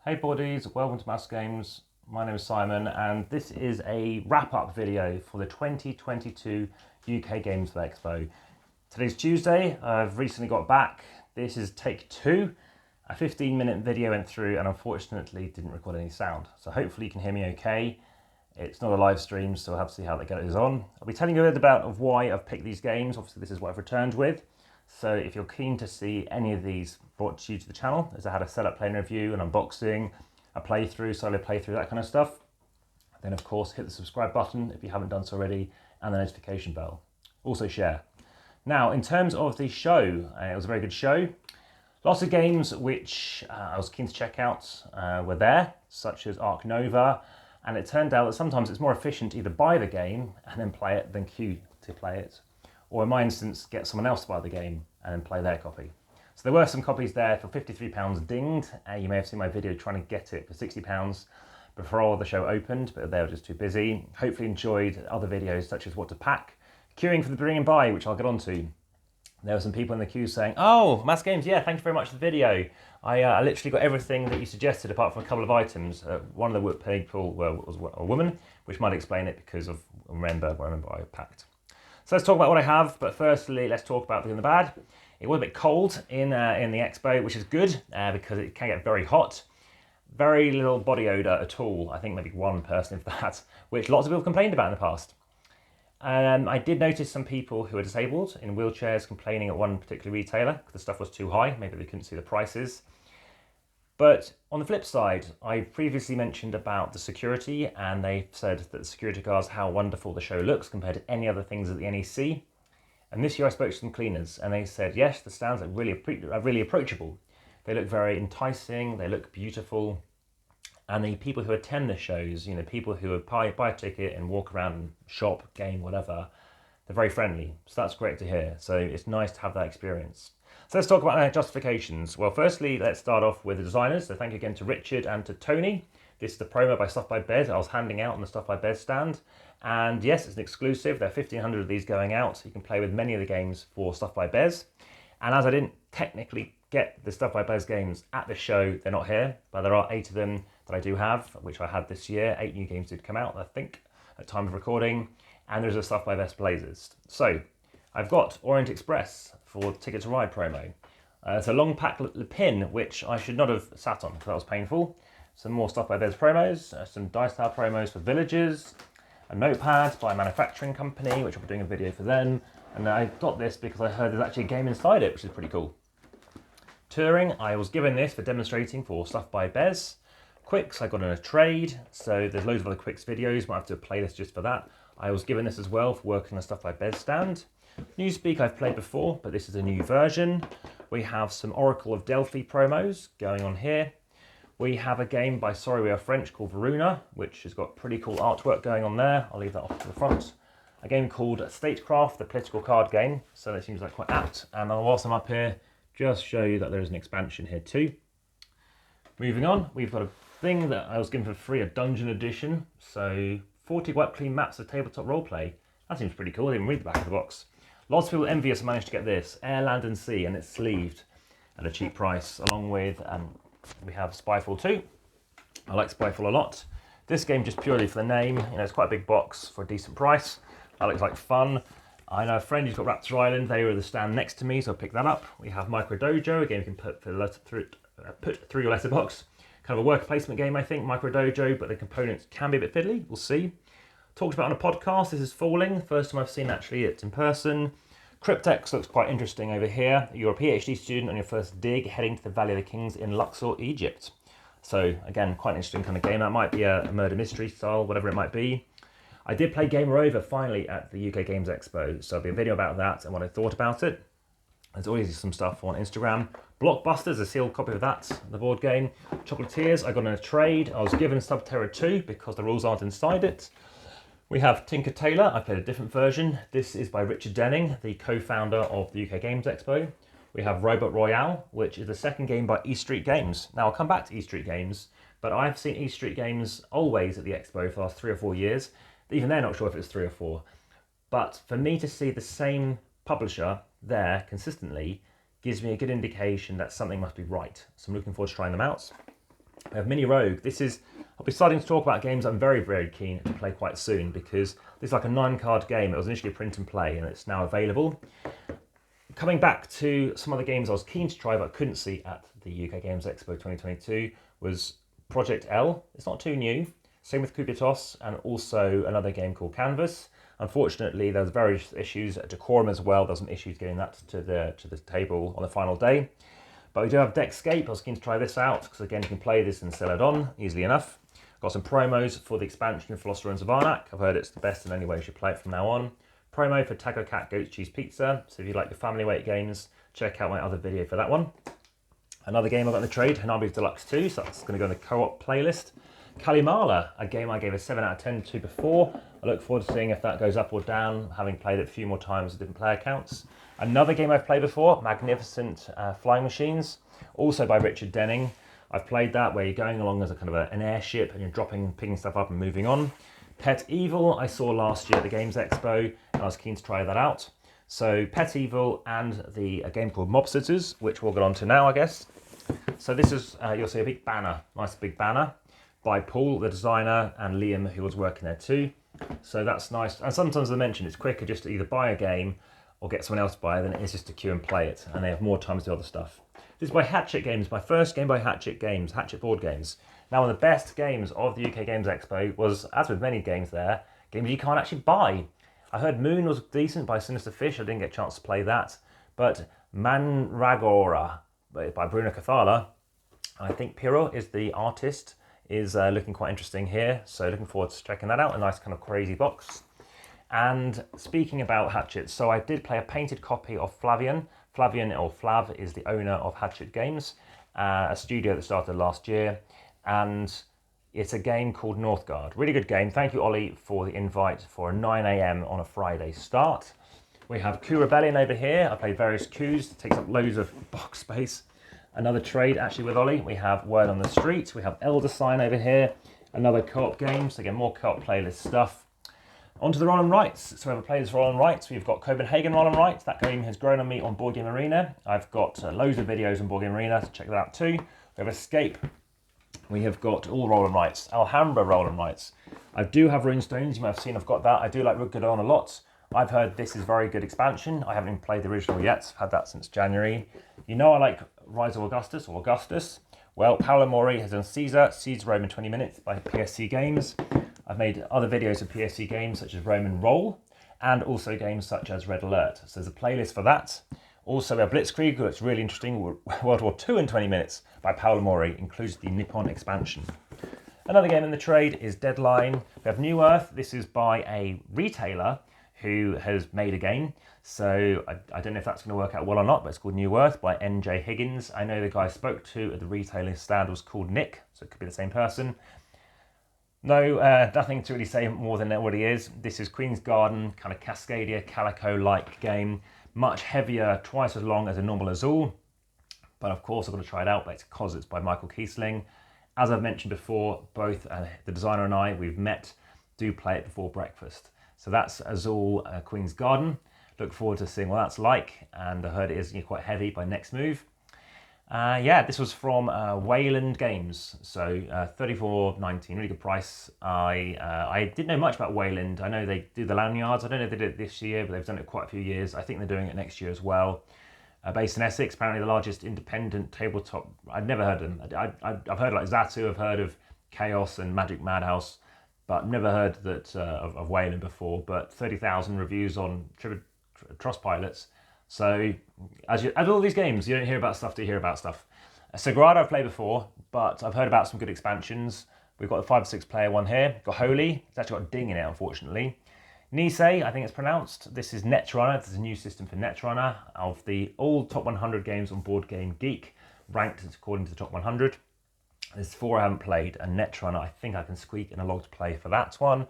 Hey buddies, welcome to AmassGames. My name is Simon and this is a wrap-up video for the 2022 UK Games Expo. Today's Tuesday, I've recently got back. This is take 2. A 15-minute video went through and unfortunately didn't record any sound. So hopefully you can hear me okay. It's not a live stream, so we'll have to see how that goes on. I'll be telling you a bit about why I've picked these games. Obviously this is what I've returned with. So if you're keen to see any of these brought to you to the channel, as I had a setup, play and review, an unboxing, a playthrough, solo playthrough, that kind of stuff, then of course hit the subscribe button if you haven't done so already, and the notification bell. Also share. Now in terms of the show, it was a very good show. Lots of games which I was keen to check out were there, such as Ark Nova, and it turned out that sometimes it's more efficient to either buy the game and then play it than queue to play it. Or in my instance, get someone else to buy the game and then play their copy. So there were some copies there for £53 dinged. You may have seen my video trying to get it for £60 before the show opened, but they were just too busy. Hopefully enjoyed other videos such as what to pack, queuing for the bring and buy, which I'll get onto. There were some people in the queue saying, "Oh, AmassGames, yeah, thank you very much for the video. I literally got everything that you suggested apart from a couple of items." One of the people was a woman, which might explain it because of remember I packed. So let's talk about what I have, but firstly, let's talk about the good and the bad. It was a bit cold in the expo, which is good because it can get very hot. Very little body odour at all. I think maybe one person, if that, which lots of people complained about in the past. I did notice some people who are disabled in wheelchairs complaining at one particular retailer because the stuff was too high. Maybe they couldn't see the prices. But on the flip side, I previously mentioned about the security, and they said that the security guards, how wonderful the show looks compared to any other things at the NEC. And this year I spoke to some cleaners and they said, yes, the stands are really approachable. They look very enticing, they look beautiful. And the people who attend the shows, you know, people who would buy a ticket and walk around and shop, game, whatever, they're very friendly. So that's great to hear. So it's nice to have that experience. So let's talk about justifications. Well, firstly, let's start off with the designers. So thank you again to Richard and to Tony. This is the promo by Stuff by Bez. I was handing out on the Stuff by Bez stand. And yes, it's an exclusive. There are 1,500 of these going out. So you can play with many of the games for Stuff by Bez. And as I didn't technically get the Stuff by Bez games at the show, they're not here. But there are 8 of them that I do have, which I had this year. 8 new games did come out, I think, at time of recording. And there's a Stuff by Bez playlist. So I've got Orient Express for Ticket to Ride promo. It's a long pack pin, which I should not have sat on because that was painful. Some more Stuff by Bez promos, some Dice Tower promos for Villagers, a notepad by a manufacturing company, which I'll be doing a video for them. And I got this because I heard there's actually a game inside it, which is pretty cool. Touring, I was given this for demonstrating for Stuff by Bez. Quicks, I got in a trade, so there's loads of other Quicks videos, might have to do a playlist just for that. I was given this as well for working on Stuff by Bez stand. Newspeak I've played before, but this is a new version. We have some Oracle of Delphi promos going on here. We have a game by Sorry We Are French called Veruna, which has got pretty cool artwork going on there. I'll leave that off to the front. A game called Statecraft, the political card game, so that seems like quite apt. And whilst I'm up here, just show you that there is an expansion here too. Moving on, we've got a thing that I was given for free, a dungeon edition. So 40 wipe clean maps of tabletop roleplay. That seems pretty cool. I didn't read the back of the box. Lots of people envious managed to get this, Air, Land and Sea, and it's sleeved at a cheap price, along with, we have Spyfall 2. I like Spyfall a lot. This game just purely for the name, you know, it's quite a big box for a decent price. That looks like fun. I know a friend who's got Raptor Island, they were at the stand next to me, so I picked that up. We have Micro Dojo, a game you can put through your letterbox. Kind of a worker placement game, I think, Micro Dojo, but the components can be a bit fiddly, we'll see. Talked about on a podcast, this is Falling, first time I've seen actually it in person. Cryptex looks quite interesting over here. You're a PhD student on your first dig, heading to the Valley of the Kings in Luxor, Egypt. So again, quite an interesting kind of game. That might be a murder mystery style, whatever it might be. I did play Gamer Over finally at the UK Games Expo, so there'll be a video about that and what I thought about it. There's always some stuff on Instagram. Blockbusters, a sealed copy of that, the board game. Chocolatiers, I got in a trade. I was given Subterra 2 because the rules aren't inside it. We have Tinker Tailor. I played a different version. This is by Richard Denning, the co-founder of the UK Games Expo. We have Robot Royale, which is the second game by E Street Games. Now, I'll come back to E Street Games, but I've seen E Street Games always at the Expo for the last 3 or 4 years. Even they're not sure if it's 3 or 4. But for me to see the same publisher there consistently gives me a good indication that something must be right. So I'm looking forward to trying them out. We have Mini Rogue. I'll be starting to talk about games I'm very, very keen to play quite soon, because this is like a 9-card game. It was initially a print and play, and it's now available. Coming back to some of the games I was keen to try but couldn't see at the UK Games Expo 2022 was Project L. It's not too new. Same with Kubitos, and also another game called Canvas. Unfortunately, there's various issues at Decorum as well. There's some issues getting that to the table on the final day. But we do have Deckscape. I was keen to try this out because, again, you can play this in Celadon easily enough. Got some promos for the expansion of Philosopher of Zarnak. I've heard it's the best and only way you should play it from now on. Promo for Taco Cat Goat Cheese Pizza. So if you like the family weight games, check out my other video for that one. Another game I got in the trade, Hanabi's Deluxe 2. So that's going to go in the co-op playlist. Kalimala, a game I gave a 7 out of 10 to before. I look forward to seeing if that goes up or down, having played it a few more times with different player counts. Another game I've played before, Magnificent Flying Machines, also by Richard Denning. I've played that where you're going along as a kind of an airship and you're dropping, picking stuff up and moving on. Pet Evil I saw last year at the Games Expo, and I was keen to try that out. So Pet Evil and a game called Mob Sitters, which we'll get on to now, I guess. So this is, you'll see a big banner, nice big banner, by Paul, the designer, and Liam, who was working there too. So that's nice. And sometimes, as I mentioned, it's quicker just to either buy a game or get someone else to buy it than it is just to queue and play it. And they have more time to do other stuff. This is by Hatchet Games, my first game by Hatchet Games, Hatchet Board Games. Now, one of the best games of the UK Games Expo was, as with many games there, games you can't actually buy. I heard Moon was decent by Sinister Fish. I didn't get a chance to play that. But Manragora by Bruno Cathala, I think Piro is the artist, is looking quite interesting here. So looking forward to checking that out. A nice kind of crazy box. And speaking about Hatchet, so I did play a painted copy of Flavian. Flavian, or Flav, is the owner of Hatchet Games, a studio that started last year. And it's a game called Northgard. Really good game. Thank you, Ollie, for the invite for a 9 AM on a Friday start. We have Coup Rebellion over here. I played various coups. It takes up loads of box space. Another trade, actually, with Ollie. We have Word on the Street. We have Elder Sign over here. Another co-op game. So again, more co-op playlist stuff. On to the Roll and Rights. So we have a playlist for Roll and Rights. We've got Copenhagen Roll and Rights. That game has grown on me on Board Game Arena. I've got loads of videos on Board Game Arena, so check that out too. We have Escape. We have got all Roll and Rights. Alhambra Roll and Rights. I do have Runestones. You might have seen I've got that. I do like Rutgerdon a lot. I've heard this is very good expansion. I haven't even played the original yet. I've had that since January. You know I like Rise of Augustus, or Augustus. Well, Paolo Mori has done Caesar Rome in 20 minutes by PSC Games. I've made other videos of PSC games such as Roman Roll, and also games such as Red Alert. So there's a playlist for that. Also we have Blitzkrieg, which is really interesting, World War II in 20 minutes by Paolo Mori, includes the Nippon expansion. Another game in the trade is Deadline. We have New Earth. This is by a retailer who has made a game. So I don't know if that's going to work out well or not, but it's called New Earth by NJ Higgins. I know the guy I spoke to at the retailing stand was called Nick, so it could be the same person. No, nothing to really say more than what he is. This is Queen's Garden, kind of Cascadia, Calico-like game. Much heavier, twice as long as a normal Azul. But of course I've got to try it out, but it's because it's by Michael Kiesling. As I've mentioned before, both the designer and I, we've met, do play it before breakfast. So that's Azul Queen's Garden. Look forward to seeing what that's like. And I heard it is quite heavy by Next Move. Yeah, this was from Wayland Games, so $34.19, really good price. I didn't know much about Wayland. I know they do the lanyards. I don't know if they did it this year, but they've done it quite a few years. I think they're doing it next year as well. Based in Essex, apparently the largest independent tabletop. I'd never heard of them. I've heard like Zatu, I've heard of Chaos and Magic Madhouse, but never heard that of Wayland before. But 30,000 reviews on Trustpilots. So, as all these games, you don't hear about stuff till you hear about stuff. Sagrada I've played before, but I've heard about some good expansions. We've got the 5 or 6 player one here. Got Holy. It's actually got a ding in it, unfortunately. NEC, I think it's pronounced. This is Netrunner. This is a new system for Netrunner. Of the all top 100 games on Board Game Geek, ranked according to the top 100. There's 4 I haven't played, and Netrunner, I think I can squeak in a logged play for that one.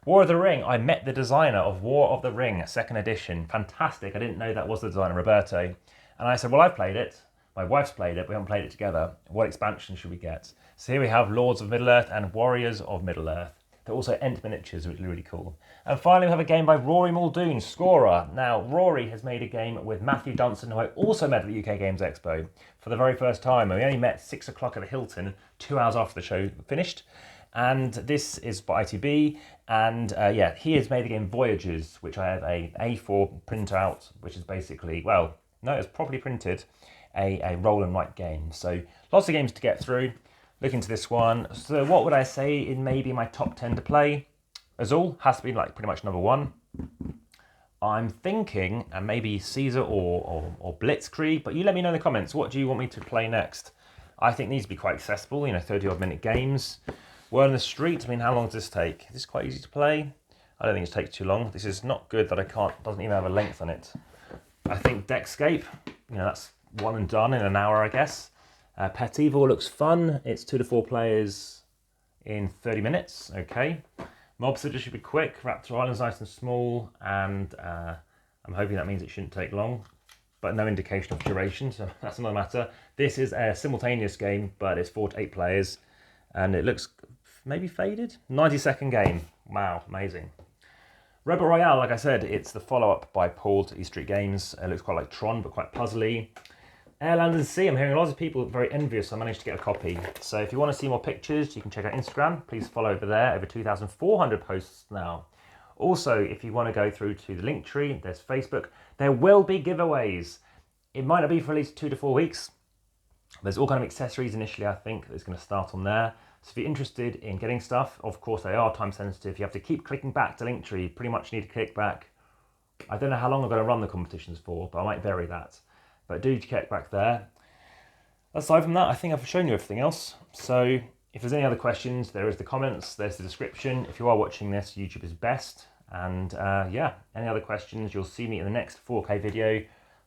War of the Ring. I met the designer of War of the Ring, 2nd edition. Fantastic. I didn't know that was the designer, Roberto. And I said, well, I've played it. My wife's played it. We haven't played it together. What expansion should we get? So here we have Lords of Middle-earth and Warriors of Middle-earth. They're also Ent miniatures, which is really cool. And finally, we have a game by Rory Muldoon, Scorer. Now, Rory has made a game with Matthew Dunson, who I also met at the UK Games Expo for the very first time. And we only met 6 o'clock at the Hilton, 2 hours after the show finished. And this is by ITB. And yeah, he has made the game Voyages, which I have a A4 printout, which is basically, well, no, it's properly printed, a roll and write game. So lots of games to get through. Look into this one. So what would I say in maybe my top 10 to play? Azul has to be like pretty much number 1. I'm thinking maybe Caesar or Blitzkrieg, but you let me know in the comments. What do you want me to play next? I think these would be quite accessible, 30-odd minute games. Word on the Street, I mean, how long does this take? Is this quite easy to play? I don't think it takes too long. This is not good that doesn't even have a length on it. I think Deckscape, that's one and done in an hour, I guess. Pet Evil looks fun. It's 2 to 4 players in 30 minutes. Okay. Mob City should be quick. Raptor Island's nice and small, and I'm hoping that means it shouldn't take long, but no indication of duration, so that's another matter. This is a simultaneous game, but it's 4 to 8 players, and it looks maybe faded. 90-second game. Wow, amazing. Rebel Royale, like I said, it's the follow-up by Paul to East Street Games. It looks quite like Tron, but quite puzzly. Air, Land and Sea, I'm hearing a lot of people very envious I managed to get a copy. So if you want to see more pictures, you can check out Instagram. Please follow over there. Over 2,400 posts now. Also, if you want to go through to the link tree, there's Facebook. There will be giveaways. It might not be for at least 2 to 4 weeks. There's all kind of accessories initially, I think, that's going to start on there. So if you're interested in getting stuff, of course they are time sensitive. You have to keep clicking back to Linktree. Pretty much need to click back. I don't know how long I'm going to run the competitions for, but I might vary that. But do check back there. Aside from that, I think I've shown you everything else. So if there's any other questions, there is the comments, there's the description. If you are watching this, YouTube is best. And yeah, any other questions, you'll see me in the next 4K video,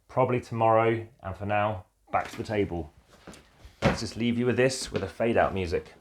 probably tomorrow. And for now, back to the table. Let's just leave you with this, with a fade out music.